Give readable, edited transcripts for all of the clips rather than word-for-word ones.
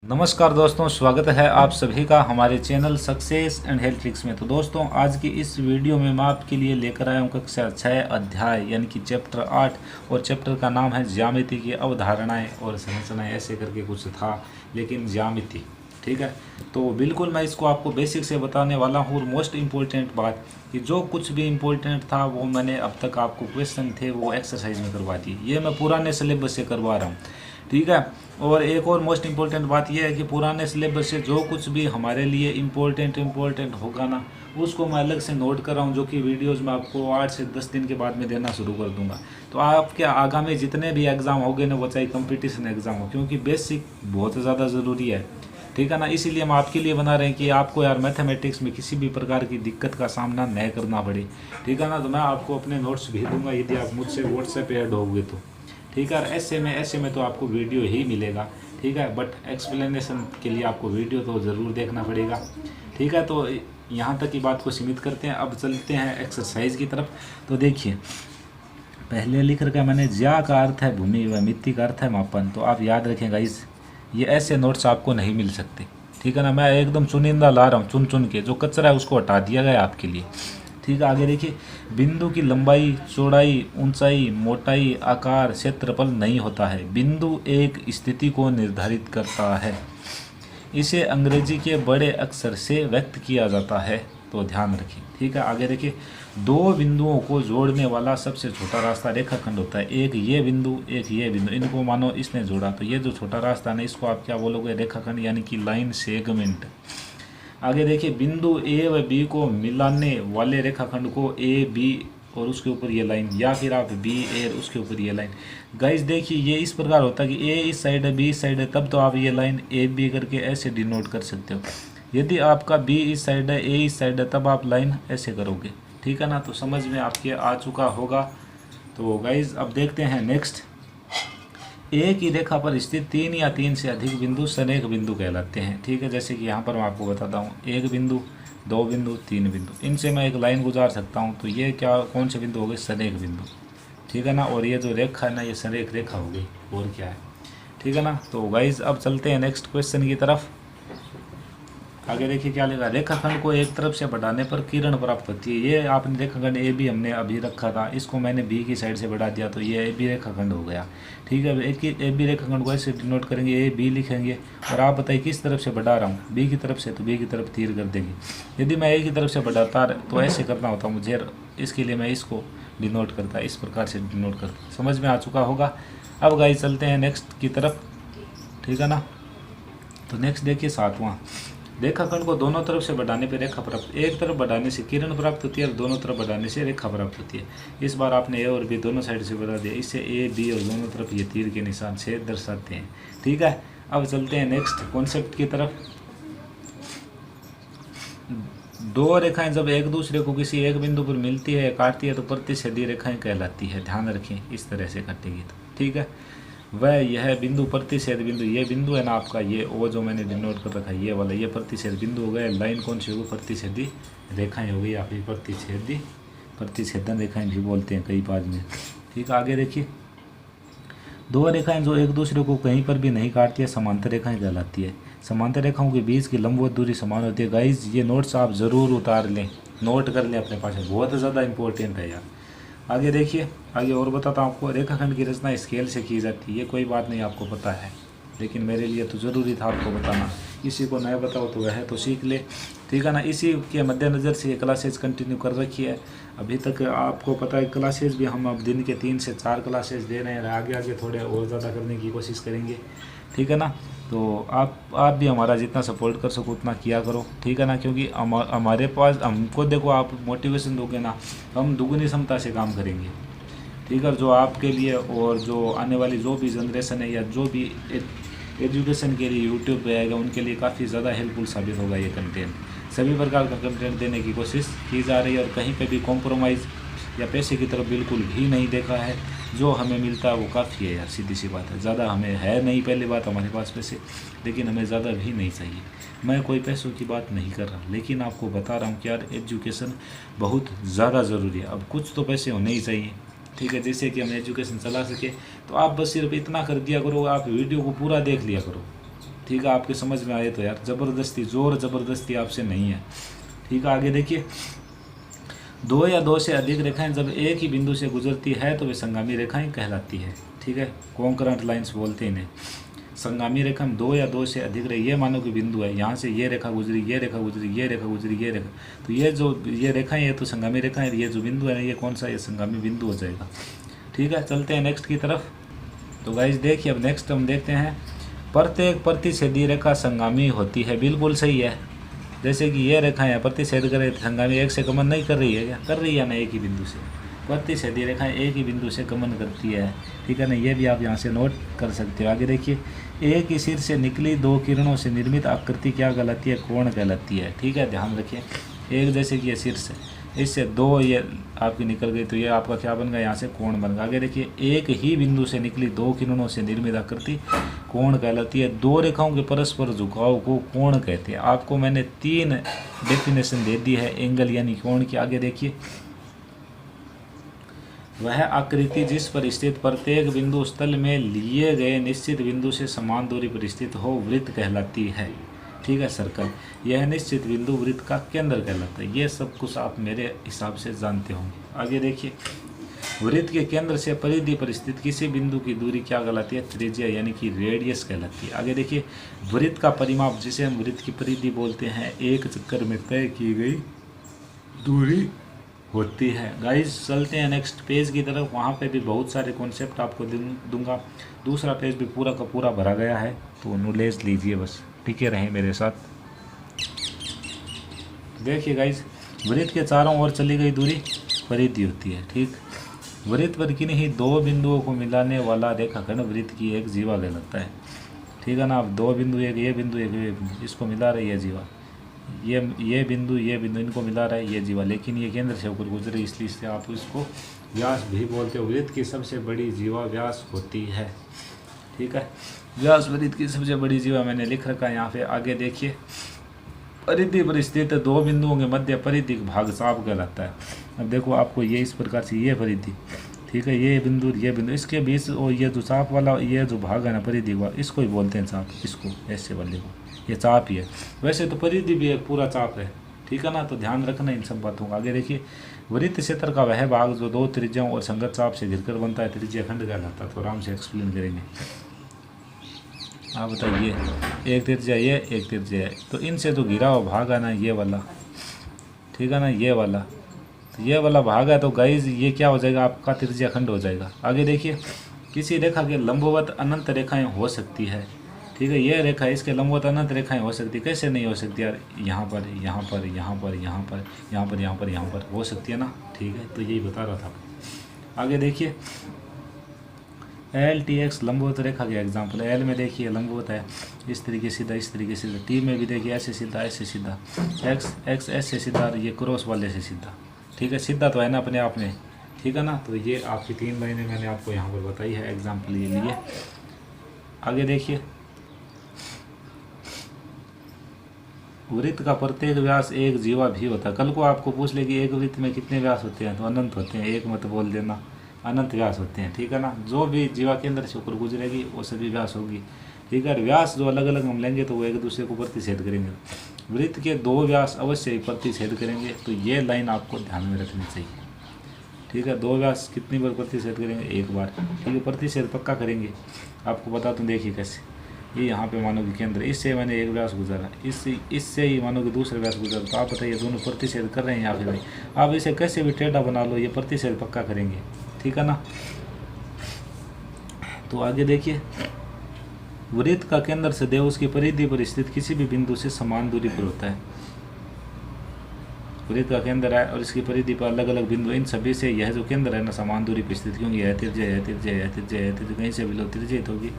नमस्कार दोस्तों, स्वागत है आप सभी का हमारे channel success and health tricks में। तो दोस्तों, आज की इस वीडियो में मैं आपके लिए लेकर आया हूँ कक्षा 6 अध्याय यानी कि चैप्टर 8 और चैप्टर का नाम है ज्यामिति की अवधारणाएं और संरचनाएं, ऐसे करके कुछ था, लेकिन ज्यामिति। ठीक है, तो बिल्कुल मैं इसको आपको बेसिक से बताने वाला हूँ। और मोस्ट इम्पोर्टेंट बात कि जो कुछ भी इम्पोर्टेंट था वो मैंने अब तक आपको क्वेश्चन थे वो एक्सरसाइज में करवा दी। ये मैं पुराने सिलेबस से करवा रहा हूँ। ठीक है, और एक और मोस्ट इम्पोर्टेंट बात यह है कि पुराने सिलेबस से जो कुछ भी हमारे लिए इम्पोर्टेंट होगा ना, उसको मैं अलग से नोट कर रहा हूँ, जो कि वीडियोज़ में आपको 8 से 10 दिन के बाद में देना शुरू कर दूंगा। तो आपके आगामी जितने भी एग्ज़ाम होंगे ना, वो चाहे कंपटीशन एग्ज़ाम हो, क्योंकि बेसिक बहुत ज़्यादा ज़रूरी है। ठीक है ना, इसीलिए हम आपके लिए बना रहे हैं कि आपको यार मैथमेटिक्स में किसी भी प्रकार की दिक्कत का सामना नहीं करना पड़े। ठीक है ना, तो मैं आपको अपने नोट्स भेज दूंगा यदि आप मुझसे व्हाट्सएप ऐड होगे तो। ठीक है, ऐसे में तो आपको वीडियो ही मिलेगा। ठीक है, बट एक्सप्लेनेशन के लिए आपको वीडियो तो ज़रूर देखना पड़ेगा। ठीक है, तो यहाँ तक की बात को सीमित करते हैं। अब चलते हैं एक्सरसाइज की तरफ। तो देखिए, पहले लिख रखा है मैंने, ज्या का अर्थ है भूमि व मिट्टी का अर्थ है मापन। तो आप याद रखेंगे इस ये ऐसे नोट्स आपको नहीं मिल सकते। ठीक है ना, मैं एकदम चुनिंदा ला रहा हूँ, चुन चुन के जो कचरा है उसको हटा दिया गया आपके लिए। ठीक है, आगे देखिए, बिंदु की लंबाई, चौड़ाई, ऊंचाई, मोटाई, आकार, क्षेत्रफल नहीं होता है। बिंदु एक स्थिति को निर्धारित करता है। इसे अंग्रेजी के बड़े अक्षर से व्यक्त किया जाता है, तो ध्यान रखिए। ठीक है, आगे देखिए, दो बिंदुओं को जोड़ने वाला सबसे छोटा रास्ता रेखाखंड होता है। एक ये बिंदु, एक ये बिंदु, इनको मानो इसने जोड़ा, तो ये जो छोटा रास्ता है इसको आप क्या बोलोगे? रेखाखंड, यानी कि लाइन सेगमेंट। आगे देखिए, बिंदु ए व बी को मिलाने वाले रेखाखंड को ए बी और उसके ऊपर ये लाइन, या फिर आप बी ए उसके ऊपर ये लाइन। गाइस देखिए, ये इस प्रकार होता है कि ए इस साइड है, बी इस साइड है, तब तो आप ये लाइन ए बी करके ऐसे डिनोट कर सकते हो। यदि आपका बी इस साइड है, ए इस साइड है, तब आप लाइन ऐसे करोगे। ठीक है ना, तो समझ में आपके आ चुका होगा। तो गाइज अब देखते हैं नेक्स्ट। एक ही रेखा पर स्थित 3 या 3 से अधिक बिंदु संरेख बिंदु कहलाते हैं। ठीक है, जैसे कि यहाँ पर मैं आपको बताता हूँ, एक बिंदु, दो बिंदु, तीन बिंदु, इनसे मैं एक लाइन गुजार सकता हूँ। तो ये क्या, कौन से बिंदु हो गए? संरेख बिंदु। ठीक है ना, और ये जो रेखा है ना, ये संरेख रेखा हो गई, और क्या है। ठीक है ना, तो गाइज अब चलते हैं नेक्स्ट क्वेश्चन की तरफ। आगे देखिए क्या लिखा, रेखाखंड को एक तरफ से बढ़ाने पर किरण प्राप्त होती है। ये आपने रेखाखंड ए बी हमने अभी रखा था, इसको मैंने बी की साइड से बढ़ा दिया, तो ये ए बी रेखाखंड हो गया। ठीक है, एक ही ए बी रेखाखंड को ऐसे डिनोट करेंगे, ए बी लिखेंगे, और आप बताइए किस तरफ से बढ़ा रहा हूँ? बी की तरफ से, तो बी की तरफ तीर कर देंगे। यदि मैं ए की तरफ से बढ़ाता तो ऐसे करना होता मुझे, इसके लिए मैं इसको डिनोट करता, इस प्रकार से डिनोट करता। समझ में आ चुका होगा। अब गाइस चलते हैं नेक्स्ट की तरफ। ठीक है ना, तो नेक्स्ट देखिए 7वां, रेखाखंड को दोनों तरफ से बढ़ाने पर रेखा प्राप्त, एक तरफ बढ़ाने से किरण प्राप्त होती है और दोनों तरफ बढ़ाने से रेखा प्राप्त होती है। इस बार आपने ए और बी दोनों साइड से बढ़ा दिया, इससे ए बी और दोनों तरफ ये तीर के निशान से दर्शाते हैं। ठीक है, अब चलते हैं नेक्स्ट कॉन्सेप्ट की तरफ। दो रेखाएं जब एक दूसरे को किसी एक बिंदु पर मिलती है या काटती है तो प्रतिच्छेदी रेखाएं कहलाती है। ध्यान रखें, इस तरह से काटेगी तो। ठीक है, वह यह बिंदु प्रतिच्छेद बिंदु, ये बिंदु है ना आपका, ये ओ जो मैंने डिनोट कर रखा है ये वाला, ये प्रतिच्छेद बिंदु हो गया। लाइन कौन सी होगी? प्रतिच्छेदी रेखाएं हो गई, या फिर प्रतिच्छेदन रेखाएं भी बोलते हैं कई बार में। ठीक है, आगे देखिए, दो रेखाएं जो एक दूसरे को कहीं पर भी नहीं काटती है समांतर रेखाएं कहलाती है। समांतर रेखाओं के बीच की लंबवत दूरी समान होती है। गाइज ये नोट्स आप ज़रूर उतार लें, नोट कर लें अपने पास, बहुत ज़्यादा इंपॉर्टेंट है यार। आगे देखिए, आगे और बताता हूँ आपको, रेखाखंड की रचना स्केल से की जाती है। ये कोई बात नहीं, आपको पता है, लेकिन मेरे लिए तो ज़रूरी था आपको बताना। किसी को नया बताओ तो वह तो सीख ले। ठीक है ना, इसी के मद्देनज़र से ये क्लासेज कंटिन्यू कर रखी है। अभी तक आपको पता है क्लासेज भी हम अब दिन के 3 से 4 क्लासेज दे रहे हैं, आगे आगे थोड़े और ज़्यादा करने की कोशिश करेंगे। ठीक है ना, तो आप भी हमारा जितना सपोर्ट कर सको उतना किया करो। ठीक है ना, क्योंकि हमारे पास, हमको देखो आप मोटिवेशन दोगे ना, हम दुगनी क्षमता से काम करेंगे। ठीक है, जो आपके लिए और जो आने वाली जो भी जनरेशन है या जो भी एजुकेशन के लिए यूट्यूब पे आएगा उनके लिए काफ़ी ज़्यादा हेल्पफुल साबित होगा ये कंटेंट। सभी प्रकार का कंटेंट देने की कोशिश की जा रही है, और कहीं पे भी कॉम्प्रोमाइज़ या पैसे की तरफ बिल्कुल भी नहीं देखा है। जो हमें मिलता है वो काफ़ी है यार, सीधी सी बात है। ज़्यादा हमें है नहीं, पहली बात हमारे पास पैसे, लेकिन हमें ज़्यादा भी नहीं चाहिए। मैं कोई पैसों की बात नहीं कर रहा, लेकिन आपको बता रहा हूँ कि यार एजुकेशन बहुत ज़्यादा ज़रूरी है। अब कुछ तो पैसे होने ही चाहिए। ठीक है, जैसे कि हम एजुकेशन चला सके, तो आप बस सिर्फ इतना कर दिया करो, आप वीडियो को पूरा देख लिया करो। ठीक है, आपके समझ में आए तो यार, ज़बरदस्ती जोर ज़बरदस्ती आपसे नहीं है। ठीक है, आगे देखिए, दो या दो से अधिक रेखाएं जब एक ही बिंदु से गुजरती है तो वे संगामी रेखाएं कहलाती है। ठीक है, कॉन्करेंट लाइंस बोलते हैं इन्हें। संगामी रेखा में दो या दो से अधिक रहे, ये मानो कि बिंदु है, यहाँ से ये रेखा गुजरी, ये रेखा गुजरी, ये रेखा गुजरी, ये रेखा, तो ये जो ये रेखाएं ये तो संगामी रेखा है, ये जो बिंदु है ना ये कौन सा, ये संगामी बिंदु हो जाएगा। ठीक है, चलते हैं नेक्स्ट की तरफ। तो गाइस देखिए, अब नेक्स्ट हम देखते हैं, प्रत्येक प्रतिच्छेदी रेखा संगामी होती है। बिल्कुल सही है, जैसे कि ये रेखाएं हैं प्रतिच्छेद करे, संगामी एक से गमन नहीं कर रही है क्या, कर रही है ना, एक ही बिंदु से। प्रतिच्छेदी रेखाएं एक ही बिंदु से गमन करती है। ठीक है ना, ये भी आप यहाँ से नोट कर सकते हो। आगे देखिए, एक ही सिर से निकली दो किरणों से निर्मित आकृति क्या कहलाती है, कोण कहलाती है। ठीक है, ध्यान रखिए, एक जैसे कि ये सिर से, इससे दो ये आपकी निकल गई तो ये आपका क्या बन गया, यहाँ से कोण बन गया। आगे देखिए, एक ही बिंदु से निकली दो किरणों से निर्मित आकृति कोण कहलाती है। दो रेखाओं के परस्पर झुकाव को कोण कहते हैं। आपको मैंने 3 डेफिनेशन दे दी है एंगल यानी कोण की। आगे देखिए, वह आकृति जिस पर स्थित प्रत्येक बिंदु स्थल में लिए गए निश्चित बिंदु से समान दूरी पर स्थित हो वृत्त कहलाती है। ठीक है, सर्कल, यह निश्चित बिंदु वृत्त का केंद्र कहलाता है। ये सब कुछ आप मेरे हिसाब से जानते होंगे। आगे देखिए, वृत्त के केंद्र से परिधि पर स्थित किसी बिंदु की दूरी क्या कहलाती है, त्रिज्या यानी कि रेडियस कहलाती है। आगे देखिए, वृत्त का परिमाप जिसे हम वृत्त की परिधि बोलते हैं, एक चक्कर में तय की गई दूरी होती है। गाइस चलते हैं नेक्स्ट पेज की तरफ, वहाँ पे भी बहुत सारे कॉन्सेप्ट आपको दूंगा। दूसरा पेज भी पूरा का पूरा भरा गया है, तो नॉलेज लीजिए, बस टिके रहें मेरे साथ। देखिए गाइस, वृत्त के चारों ओर चली गई दूरी परिधि होती है। ठीक, वृत्त पर किन्हीं दो बिंदुओं को मिलाने वाला रेखाखंड वृत्त की एक जीवा कहलाता है। ठीक है ना, अब दो बिंदु, एक ये बिंदु एक ये बिंदु, इसको मिला रही है जीवा, ये बिंदु इनको मिला रहा है ये जीवा, लेकिन ये केंद्र से होकर गुजरे, इसलिए से आप इसको व्यास भी बोलते हो। वृत्त की सबसे बड़ी जीवा व्यास होती है। ठीक है, व्यास वृत्त की सबसे बड़ी जीवा मैंने लिख रखा है यहाँ पे। आगे देखिए, परिधि पर स्थित दो बिंदुओं के मध्य परिधिक भाग चाप कहलाता है। अब देखो, आपको ये इस प्रकार से ये परिधि, ठीक है, ये बिंदु इसके बीच और ये जो चाप वाला ये जो भाग है ना परिधि का, इसको ही बोलते हैं चाप, इसको ऐसे वाले को, ये चाप ही है। वैसे तो परिधि भी एक पूरा चाप है। ठीक है ना, तो ध्यान रखना इन सब बातों का। आगे देखिए, वृत्त क्षेत्र का वह भाग जो दो त्रिज्याओं और संगत चाप से घिरकर बनता है त्रिज्या खंड कहलाता है। तो आराम से एक्सप्लेन करेंगे। आप बताइए, एक त्रिज्या ये, एक त्रिज्या है, तो इनसे जो घिरा हुआ भाग है ना ये वाला, ठीक है ना, ये वाला, तो ये वाला भाग है, तो गाइज ये क्या हो जाएगा, आपका त्रिज्या खंड हो जाएगा। आगे देखिए, किसी रेखा के लंबवत अनंत रेखाएं हो सकती है। ठीक है, ये रेखा, इसके लंबवत अनंत रेखाएं हो सकती, कैसे नहीं हो सकती यार, यहाँ पर, यहाँ पर, यहाँ पर, यहाँ पर, यहाँ पर, यहाँ पर, यहाँ पर हो सकती है ना। ठीक है, तो यही बता रहा था। आगे देखिए, एल टी एक्स लंबवत रेखा के एग्जाम्पल। एल में देखिए लंबवत है, इस तरीके सीधा, इस तरीके सीधा। टी में भी देखिए ऐसे सीधा, ऐसे सीधा। एक्स ऐसे सीधा, और ये क्रॉस वाले से सीधा। ठीक है, सीधा तो है ना अपने आप में। ठीक है ना, तो ये आपकी 3 लाइनें मैंने आपको यहाँ पर बताई है एग्जाम्पल ये लिए। आगे देखिए, वृत्त का प्रत्येक व्यास एक जीवा भी होता है। कल को आपको पूछ ले कि एक वृत्त में कितने व्यास होते हैं, तो अनंत होते हैं, एक मत बोल देना, अनंत व्यास होते हैं। ठीक है ना, जो भी जीवा केंद्र से ऊपर गुजरेगी वो सभी व्यास होगी। ठीक है, व्यास जो अलग अलग हम लेंगे तो वो एक दूसरे को प्रतिच्छेद करेंगे। वृत्त के 2 व्यास अवश्य ही प्रतिच्छेद करेंगे, तो ये लाइन आपको ध्यान में रखनी चाहिए। ठीक है, 2 व्यास कितनी बार प्रतिच्छेद करेंगे, एक बार। ठीक है, प्रतिच्छेद पक्का करेंगे। आपको बता दूँ, देखिए कैसे, ये यहाँ पे मानो कि केंद्र, इससे मैंने एक व्यास गुजारा, इससे ही मानो कि दूसरा व्यास गुजारा, तो आप बताइए दोनों प्रतिच्छेद कर रहे हैं या फिर नहीं। आप इसे कैसे भी टेढ़ा बना लो, ये प्रतिच्छेद पक्का करेंगे। ठीक है ना, तो आगे देखिए, वृत्त का केंद्र सदैव उसकी परिधि पर स्थित किसी भी बिंदु से समान दूरी पर होता है। वृत्त का केंद्र है और इसकी परिधि पर अलग अलग बिंदु, इन सभी से यह जो केंद्र है ना समान दूरी पर स्थित, क्योंकि यह त्रिज्या, यह त्रिज्या, यह त्रिज्या, यह त्रिज्या, कहीं से भी लो त्रिज्या होगी।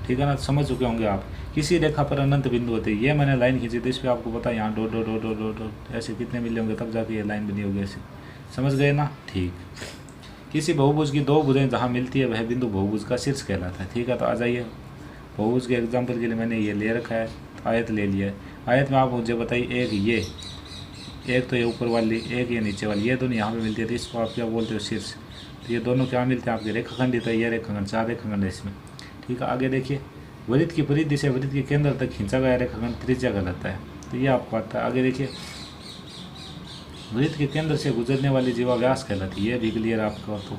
ठीक है ना, समझ चुके होंगे आप। किसी रेखा पर अनंत बिंदु होते हैं, ये मैंने लाइन खींची थी, इस पर आपको पता है यहाँ dot dot dot dot dot ऐसे कितने मिले होंगे, तब जाके ये लाइन बनी होगी ऐसे। समझ गए ना। ठीक, किसी बहुभुज की 2 भुजें जहाँ मिलती है वह बिंदु बहुभुज का शीर्ष कहलाता है। ठीक है, तो आ जाइए, बहुभुज के एग्जाम्पल के लिए मैंने ये ले रखा है, आयत ले लिया है। आयत में आप मुझे बताइए, एक तो ये ऊपर वाली, एक ये नीचे वाली, ये दोनों यहाँ पे मिलती है, तो इसको आप क्या बोलते हो, शीर्ष। तो ये दोनों क्या मिलते हैं आपके, रेखाखंड। तो ये रेखाखंड, 4 रेखाखंड है इसमें। ठीक है, आगे देखिए, वृत्त की परिधि से वृत्त के केंद्र तक खींचा गया रेखाखंड त्रिज्या कहलाता है। तो ये आपको आता है। आगे देखिए, वृत्त के केंद्र से गुजरने वाली जीवा व्यास कहलाती है। ये भी क्लियर आपका। तो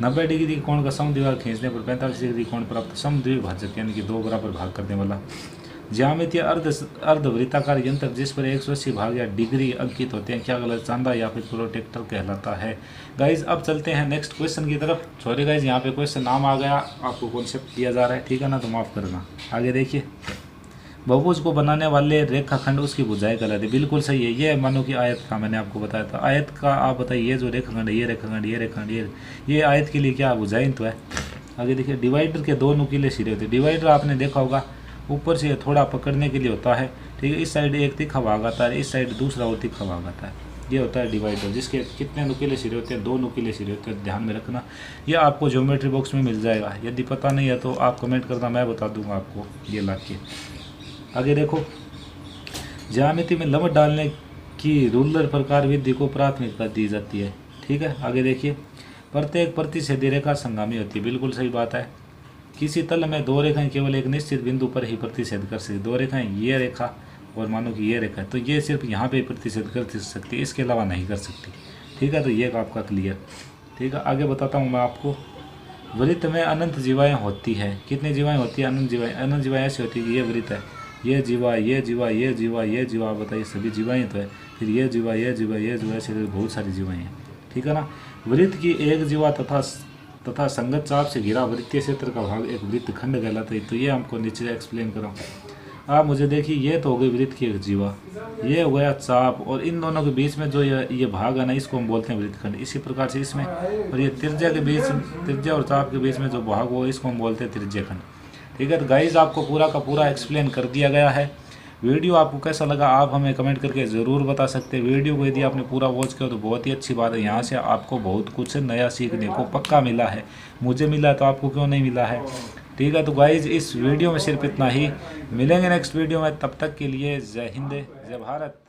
90 डिग्री कोण का समद्विभाग खींचने पर 45 डिग्री कोण प्राप्त समद्विभाजक यानी कि 2 बराबर भाग करने वाला ज्यामितीय अर्धवृत्ताकार यंत्र जिस पर 180 भाग या डिग्री अंकित होते हैं क्या गलत चांदा या फिर प्रोटेक्टर कहलाता है। गाइज अब चलते हैं नेक्स्ट क्वेश्चन की तरफ। सॉरी गाइज, यहाँ पे क्वेश्चन नाम आ गया, आपको कॉन्सेप्ट दिया जा रहा है, ठीक है ना, तो माफ़ करना। आगे देखिए, बहुभुज को बनाने वाले रेखाखंड उसकी भुजाएं कहलाती है। बिल्कुल सही है। ये मानो कि आयत का मैंने आपको बताया था। आयत का आप बताइए, ये जो रेखाखंड है, ये रेखाखंड, ये रेखाखंड, ये आयत के लिए क्या भुजाएं तो है। आगे देखिए, डिवाइडर के 2 नुकीले सिरे होते हैं। डिवाइडर आपने देखा होगा ऊपर से थोड़ा पकड़ने के लिए होता है, ठीक है। इस साइड एक तीखा भाग आता है, इस साइड दूसरा और तीखा भाग आता है। ये होता है डिवाइडर, जिसके कितने नुकीले सिरे होते हैं, 2 नुकीले सिरे होते हैं, ध्यान में रखना। ये आपको ज्योमेट्री बॉक्स में मिल जाएगा। यदि पता नहीं है तो आप कमेंट करना, मैं बता दूंगा आपको ये ला के। आगे देखो, ज्यामिति में लंब डालने की रूलर प्रकार विधि को प्राथमिकता दी जाती है, ठीक है। आगे देखिए, प्रत्येक प्रतिच्छेदी रेखा संगामी होती है। बिल्कुल सही बात है। किसी तल में 2 रेखाएं केवल एक निश्चित बिंदु पर ही प्रतिच्छेद कर सकती। 2 रेखाएं, ये रेखा और मानो कि ये रेखा, तो ये सिर्फ यहाँ पे प्रतिच्छेद कर सकती है, इसके अलावा नहीं कर सकती, ठीक है। तो ये आपका क्लियर, ठीक है। आगे बताता हूँ मैं आपको। वृत्त में अनंत जीवाएँ होती है। कितनी जीवाएँ होती है? अनंत जीवाएँ। अनंत जीवाएँ ऐसी होती है कि ये वृत्त है, ये जीवा, ये जीवा, ये जीवा, ये जीवा, बताइए सभी जीवाएँ तो है। फिर ये जीवा, ये जीवा, ये जीवा, ऐसे बहुत सारी जीवाएँ हैं, ठीक है ना। वृत्त की एक जीवा तथा संगत चाप से घिरा वृत्तीय क्षेत्र का भाग एक वृत्त खंड कहलाता है। तो ये हमको नीचे एक्सप्लेन करो। आप मुझे देखिए, ये तो हो गई वृत्त की एक जीवा, ये हो गया चाप, और इन दोनों के बीच में जो ये भाग है ना, इसको हम बोलते हैं वृत्तखंड। इसी प्रकार से इसमें, और ये त्रिज्या के बीच, त्रिज्या और चाप के बीच में जो भाग हो, इसको हम बोलते हैं त्रिज्याखंड, ठीक है। तो गाइज आपको पूरा का पूरा एक्सप्लेन कर दिया गया है। वीडियो आपको कैसा लगा आप हमें कमेंट करके ज़रूर बता सकते हैं। वीडियो को यदि आपने पूरा वॉच किया तो बहुत ही अच्छी बात है। यहाँ से आपको बहुत कुछ नया सीखने को पक्का मिला है। मुझे मिला तो आपको क्यों नहीं मिला है, ठीक है। तो गाइज इस वीडियो में सिर्फ इतना ही। मिलेंगे नेक्स्ट वीडियो में, तब तक के लिए जय हिंद, जय भारत।